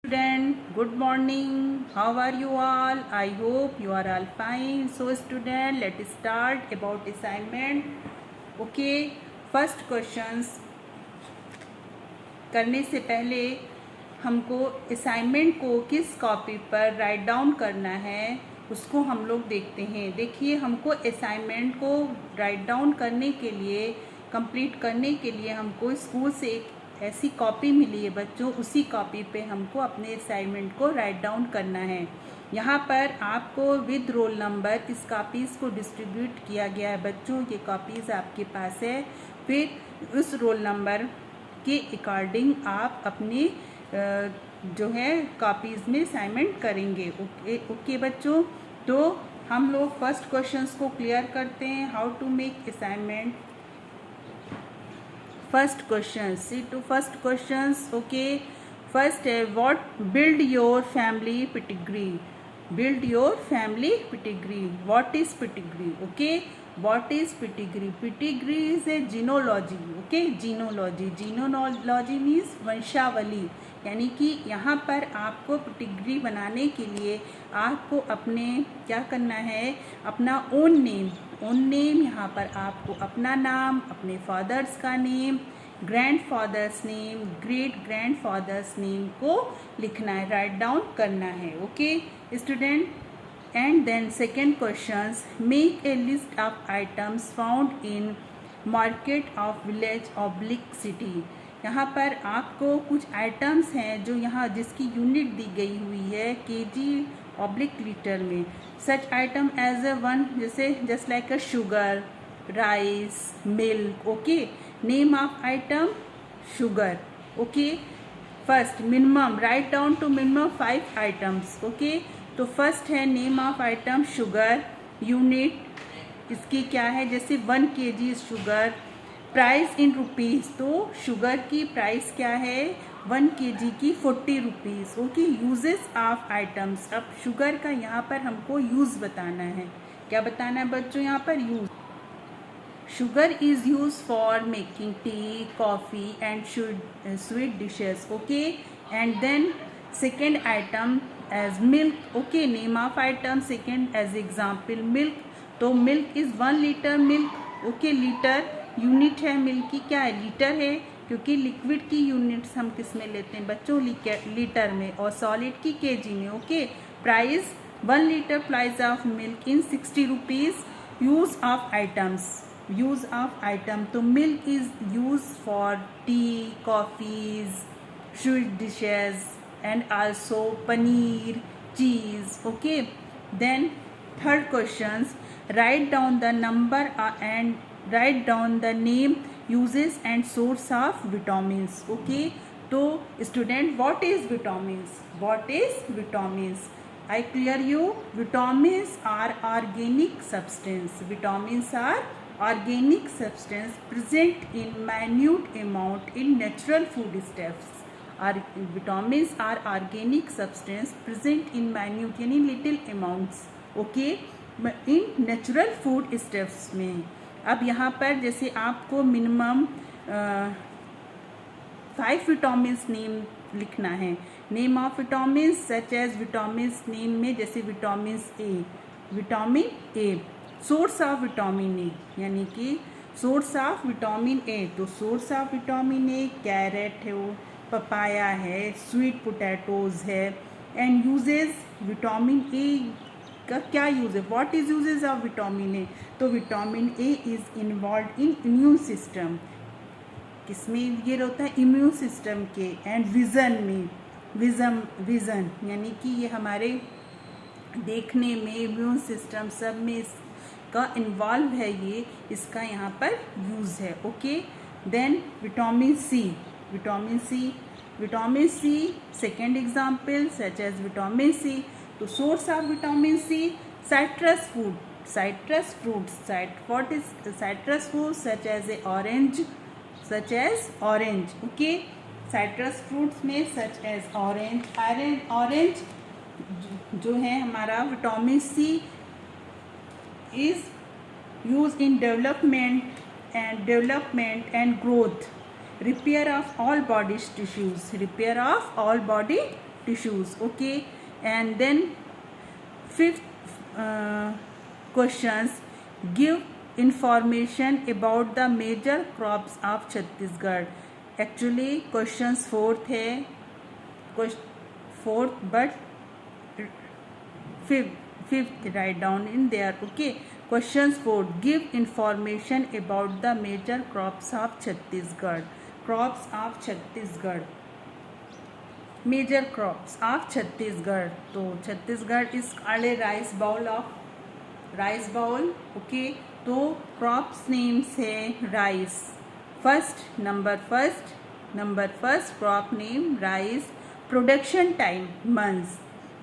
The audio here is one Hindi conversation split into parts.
Student, good morning. How are you all? I hope you are all fine. So student, let's start about assignment. Okay, first questions करने से पहले हमको असाइनमेंट को किस कॉपी पर राइट डाउन करना है उसको हम लोग देखते हैं। देखिए, हमको असाइनमेंट को राइट डाउन करने के लिए, कंप्लीट करने के लिए हमको स्कूल से एक ऐसी कॉपी मिली है बच्चों। उसी कॉपी पे हमको अपने असाइनमेंट को राइट डाउन करना है। यहाँ पर आपको विद रोल नंबर इस कॉपीज़ को डिस्ट्रीब्यूट किया गया है बच्चों। ये कॉपीज़ आपके पास है। फिर उस रोल नंबर के अकॉर्डिंग आप अपने जो है कॉपीज़ में असाइनमेंट करेंगे। ओके बच्चों, तो हम लोग फर्स्ट क्वेश्चंस को क्लियर करते हैं। How to make assignment. First question, see two first questions. Okay, first है what build your family pedigree. Build your family pedigree. What is pedigree? Okay, what is pedigree? Pedigree is a genealogy. Okay, genealogy. Genealogy means वंशावली। यानी कि यहाँ पर आपको पिटिग्री बनाने के लिए आपको अपने क्या करना है, अपना ओन नेम यहाँ पर आपको अपना नाम, अपने फादर्स का name, grandfather's name, great grandfather's name को लिखना है, राइट डाउन करना है। Okay student, and then second questions, make a list of items found in market of village oblique city. यहाँ पर आपको कुछ आइटम्स हैं जो यहाँ जिसकी यूनिट दी गई हुई है केजी ऑब्लिक लीटर में। Such item as a one, जैसे just like a sugar, rice, milk. Okay, name of item sugar. Okay, first minimum, write down to minimum 5 items. Okay, तो फर्स्ट है name of item sugar, unit इसकी क्या है, जैसे 1 kg sugar. Price in rupees, तो शुगर की प्राइस क्या है 1 kg की 40 rupees. Okay, uses of items. अब शुगर का यहाँ पर हमको यूज़ बताना है। क्या बताना है बच्चों यहाँ पर? Use. Sugar is use for making tea, coffee and sweet dishes. Okay, and then second item as milk. Okay, name of item second as example milk, तो milk is 1 litre milk. Okay, litre unit है मिल्क की, क्या है, लीटर है, क्योंकि लिक्विड की यूनिट्स हम किस में लेते हैं बच्चों, लीटर में, और सॉलिड की केजी में। Okay, price 1 litre price of milk in 60 rupees. Use of items, use of item, तो milk is use for tea, coffees, sweet dishes and also paneer, cheese. Okay, then third questions, write down the number and write down the name, uses and source of vitamins. Okay, तो student, what is vitamins? What is vitamins? I clear you. Vitamins are organic substance. Vitamins are organic substance present in minute amount in natural foodstuffs. Vitamins are organic substance present in minute यानी little amounts. Okay, in natural foodstuffs में। अब यहाँ पर जैसे आपको मिनिमम 5 विटामिन्स नेम लिखना है। Name of vitamins such as vitamins name में जैसे vitamin A, source of vitamin A, यानी कि सोर्स ऑफ विटामिन ए, तो source of vitamin A carrot है, वो पपाया है, स्वीट पोटैटोज है। एंड यूजेज, विटामिन ए का क्या यूज है, what is uses of vitamin A, तो vitamin A is involve in immune system. किसमें ये रहता है, इम्यून सिस्टम के। एंड विजन में, विजन यानी कि ये हमारे देखने में, इम्यून सिस्टम सब में इसका इन्वॉल्व है, ये इसका यहाँ पर यूज है। Okay, then vitamin C, vitamin C second example such as vitamin C, तो source of vitamin C citrus food, citrus fruits. What is citrus fruit? Such as orange, okay, citrus fruits में such as orange जो है हमारा vitamin C is used in development and growth, repair of all body tissues, tissues. Okay, and then fifth questions, give information about the major crops of Chhattisgarh. Actually questions fourth है, fourth but fifth write down in there. Okay, questions 4, give information about the major crops of Chhattisgarh. Crops of Chhattisgarh, major crops of Chhattisgarh. तो Chhattisgarh is called a rice bowl. Okay, तो crops names है rice. Number first crop name rice. Production time months.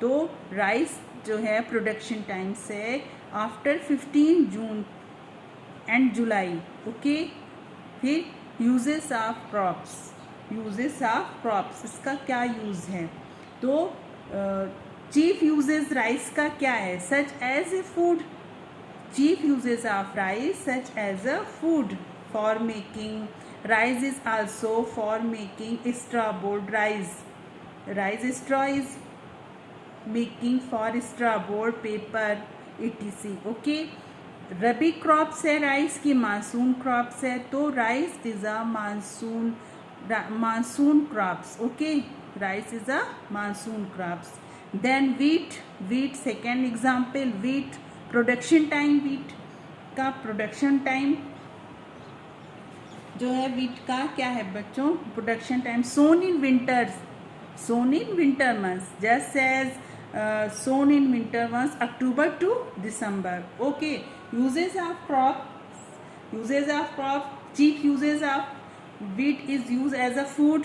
तो rice जो है प्रोडक्शन टाइम से after 15 June and July. Okay, फिर यूजेस ऑफ क्रॉप्स, इसका क्या यूज़ है? तो चीफ यूजेस राइस का क्या है? Such as a food. Chief uses of rice such as a food. For making rice is also for making straw board rice. straw is making for straw board paper etc. Okay, rabi crops है राइस की, मानसून क्रॉप्स है. तो rice is a monsoon crops. Okay, rice is a monsoon crops. Then wheat second example. Wheat production time, wheat का प्रोडक्शन टाइम जो है वीट का क्या है बच्चों? Production time. Sown in winter months, just as sown in winter months, October to December. Okay, uses of crop. Chief uses of wheat is used as a food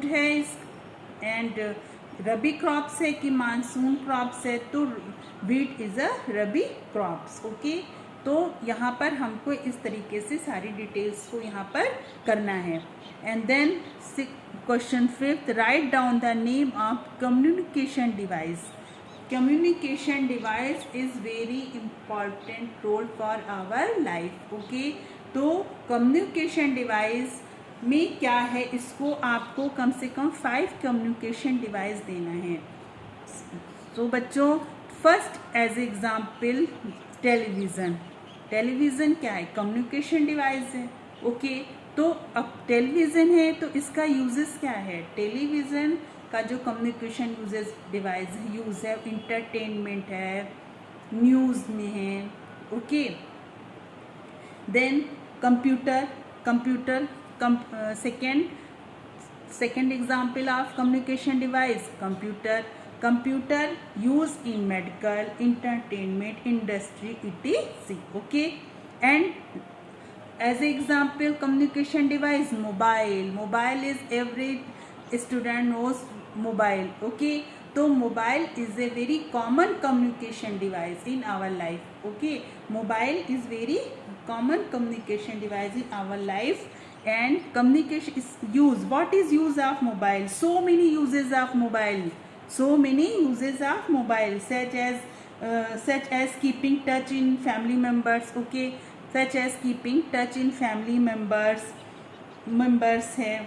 है इस. एंड रबी क्रॉप्स है कि मानसून क्रॉप्स है, तो wheat is a rabi crops. Okay, तो यहाँ पर हमको इस तरीके से सारी डिटेल्स को यहाँ पर करना है. And then question 5, write down the name of communication device. Communication device is very important role for our life. Okay, तो कम्युनिकेशन डिवाइस में क्या है, इसको आपको कम से कम 5 कम्युनिकेशन डिवाइस देना है. तो बच्चों, फर्स्ट एज एग्जाम्पल टेलीविज़न क्या है? कम्युनिकेशन डिवाइस है. ओके, तो अब टेलीविज़न है तो इसका यूजेस क्या है? टेलीविज़न का जो कम्युनिकेशन डिवाइस यूज़ है, इंटरटेनमेंट है, न्यूज़ में है. Okay, then computer second example of communication device. Computer use in medical, entertainment, industry etc. ओके, एंड as example communication device, mobile is every student knows mobile. Okay, so mobile is a very common communication device in our life. Okay, mobile is very common communication device in our life. And communication is use. What is use of mobile? So many uses of mobile, such as keeping touch in family members. Okay, such as keeping touch in family members है.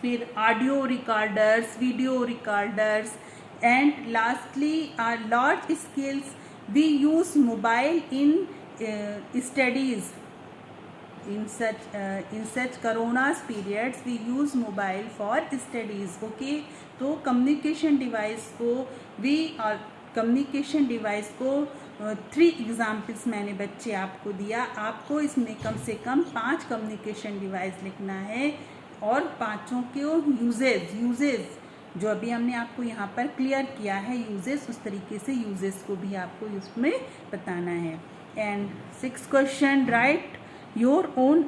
फिर audio recorders, video recorders. And lastly large scales we use mobile in studies. in such corona's periods we use mobile for studies. Okay, तो कम्युनिकेशन डिवाइस को 3 एग्जाम्पल्स मैंने बच्चे आपको दिया. आपको इसमें कम से कम 5 कम्युनिकेशन डिवाइस लिखना है और 5 के यूजेस जो अभी हमने आपको यहाँ पर क्लियर किया है, यूजेस उस तरीके से यूजेस को भी आपको उसमें बताना है. And 6th question, write your own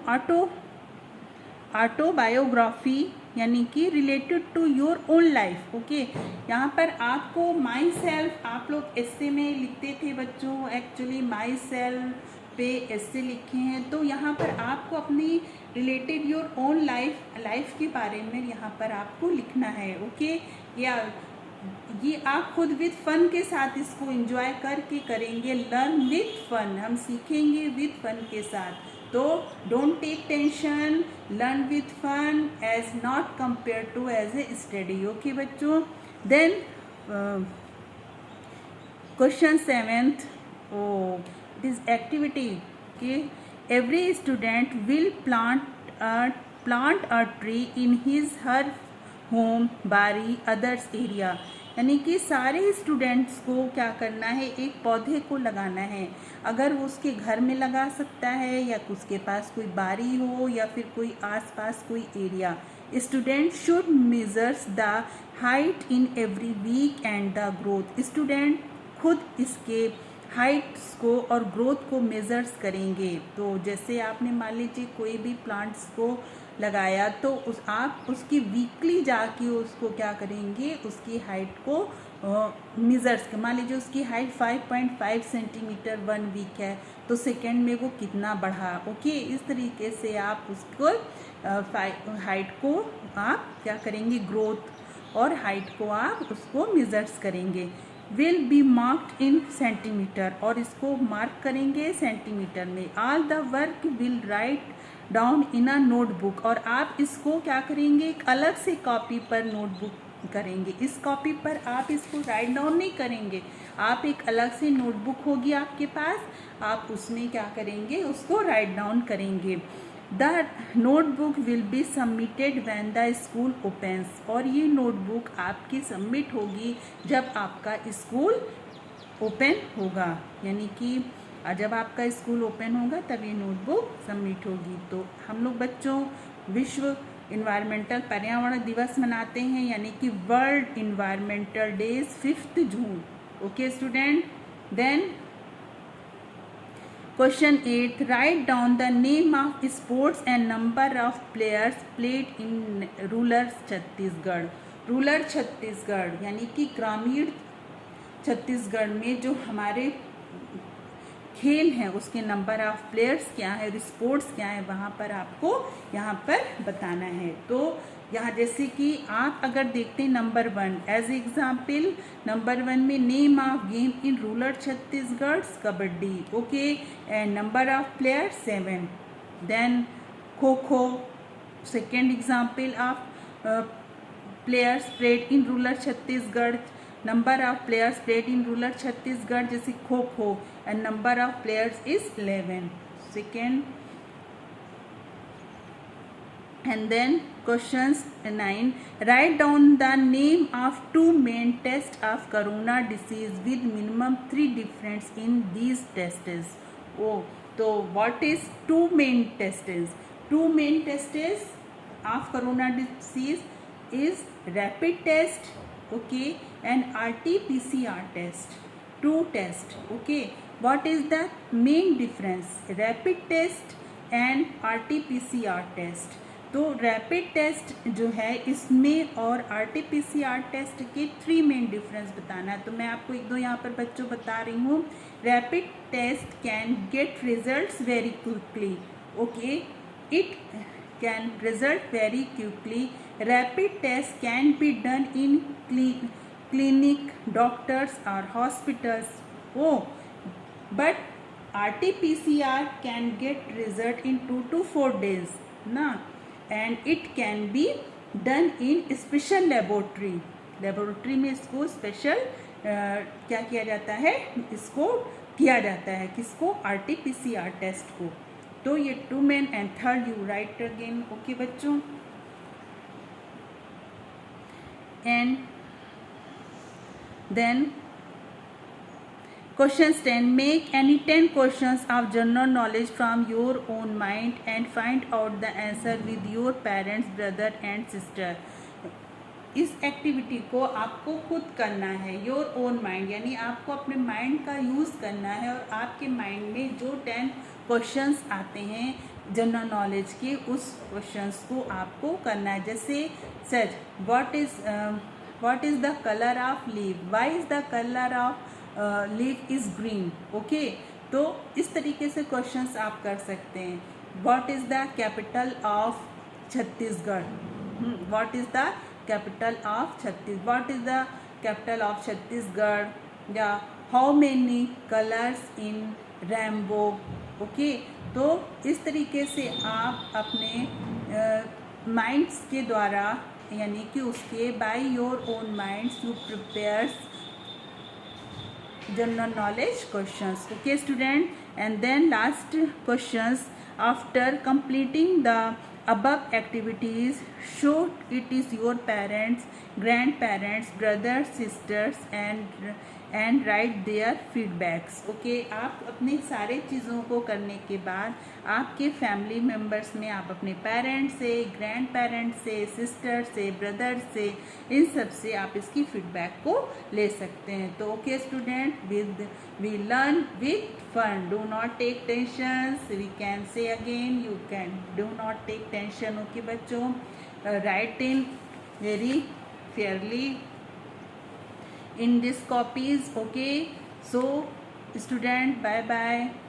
autobiography यानी कि related to your own life. Okay, यहाँ पर आपको माई सेल्फ आप लोग एस्से में लिखते थे बच्चों. एक्चुअली माई सेल्फ पे एस्से लिखे हैं, तो यहाँ पर आपको अपनी रिलेटेड योर ओन लाइफ के बारे में यहाँ पर आपको लिखना है. ओके, या ये आप खुद विद फन के साथ इसको एंजॉय करके करेंगे. लर्न विद फन, हम सीखेंगे विद फन के साथ. तो don't take tension, learn with fun as not compare to as a study. Okay बच्चों. Then question 7th. oh it is activity. Okay, every student will plant a tree in his her home, bari, others area. यानी कि सारे स्टूडेंट्स को क्या करना है, एक पौधे को लगाना है. अगर वो उसके घर में लगा सकता है या उसके पास कोई बारी हो या फिर कोई आसपास कोई area. Student should measures the height in every week and the growth. Student खुद इसके हाइट्स को और ग्रोथ को मेजर्स करेंगे. तो जैसे आपने मान लीजिए कोई भी प्लांट्स को लगाया तो आप उसकी वीकली जाके उसको क्या करेंगे, उसकी हाइट को मेजर्स. मान लीजिए उसकी हाइट 5.5 सेंटीमीटर 1 वीक है, तो सेकेंड में वो कितना बढ़ा. ओके, इस तरीके से आप उसको हाइट को आप क्या करेंगे, ग्रोथ और हाइट को आप उसको मेजर्स करेंगे. Will be marked in centimetre, और इसको मार्क करेंगे सेंटीमीटर में. All the work will write down in a notebook, और आप इसको क्या करेंगे, एक अलग से कॉपी पर नोटबुक करेंगे. इस कॉपी पर आप इसको राइट डाउन नहीं करेंगे, आप एक अलग से नोटबुक होगी आपके पास, आप उसमें क्या करेंगे, उसको राइट डाउन करेंगे. The notebook will be submitted when the school opens, और ये नोटबुक आपकी सबमिट होगी जब आपका स्कूल ओपन होगा. यानी कि जब आपका स्कूल ओपन होगा तब ये नोटबुक सबमिट होगी. तो हम लोग बच्चों विश्व इन्वायरमेंटल पर्यावरण दिवस मनाते हैं, यानी कि world environmental days 5 June. Okay student. Then question 8. Write down the name of sports and number of players played in rural Chhattisgarh. Rural Chhattisgarh यानी कि ग्रामीण छत्तीसगढ़ में जो हमारे खेल हैं उसके नंबर ऑफ प्लेयर्स क्या है और स्पोर्ट्स क्या है, वहाँ पर आपको यहाँ पर बताना है. तो यहाँ जैसे कि आप अगर देखते हैं नंबर 1 एज एग्जाम्पल, नंबर 1 में name of game in rural Chhattisgarh kabaddi. Okay, and number of player 7. Then kho kho, second example of players played in rural Chhattisgarh, number of players played in rural Chhattisgarh जैसे खो खो, and number of players is 11. Second, and then questions 9. Write down the name of 2 main tests of corona disease with minimum 3 difference in these tests. Oh, so what is 2 main tests? 2 main tests of corona disease is rapid test, okay, and RT-PCR test. 2 tests, okay. What is the main difference? Rapid test and RT-PCR test. तो रैपिड टेस्ट जो है इसमें और RT-PCR टेस्ट के 3 मेन डिफरेंस बताना है. तो मैं आपको 1-2 यहाँ पर बच्चों बता रही हूँ. Rapid test can get results very quickly. Okay, it can result very quickly. Rapid test can be done in clinic, doctors or hospitals. Oh, but RT-PCR can get result in 2 to 4 days, na, and it can be done in special laboratory. Laboratory में इसको special क्या किया जाता है, इसको किया जाता है किसको, RT-PCR टेस्ट को. तो ये 2 main and third you write again. Okay बच्चों. And then questions 10. Make any 10 questions of general knowledge from your own mind and find out the answer with your parents, brother and sister. इस एक्टिविटी को आपको खुद करना है. योर ओन माइंड यानी आपको अपने माइंड का यूज़ करना है और आपके माइंड में जो 10 क्वेश्चंस आते हैं जनरल नॉलेज के, उस क्वेश्चंस को आपको करना है. जैसे सच what is the color of leaf, why is the color of leaf is green. Okay, तो इस तरीके से क्वेश्चंस आप कर सकते हैं. what is the capital of Chhattisgarh, what is the capital of Chhattisgarh, what is the capital of Chhattisgarh, या how many colors in rainbow. Okay, तो इस तरीके से आप अपने माइंड्स के द्वारा, यानी कि उसके by your own minds you prepares general knowledge questions. Okay student, and then last questions. After completing the above activities, show it is your parents, grandparents, brothers, sisters and write their feedbacks. Okay, आप अपने सारे चीज़ों को करने के बाद आपके फैमिली मेम्बर्स में आप अपने पेरेंट्स से, ग्रैंड पेरेंट्स से, सिस्टर से, ब्रदर से, इन सब से आप इसकी फीडबैक को ले सकते हैं. तो okay student, we learn with fun, do not take tension. We can say again, you can do not take tension. Okay बच्चों, write in very fairly in these copies. Okay, so student, bye bye.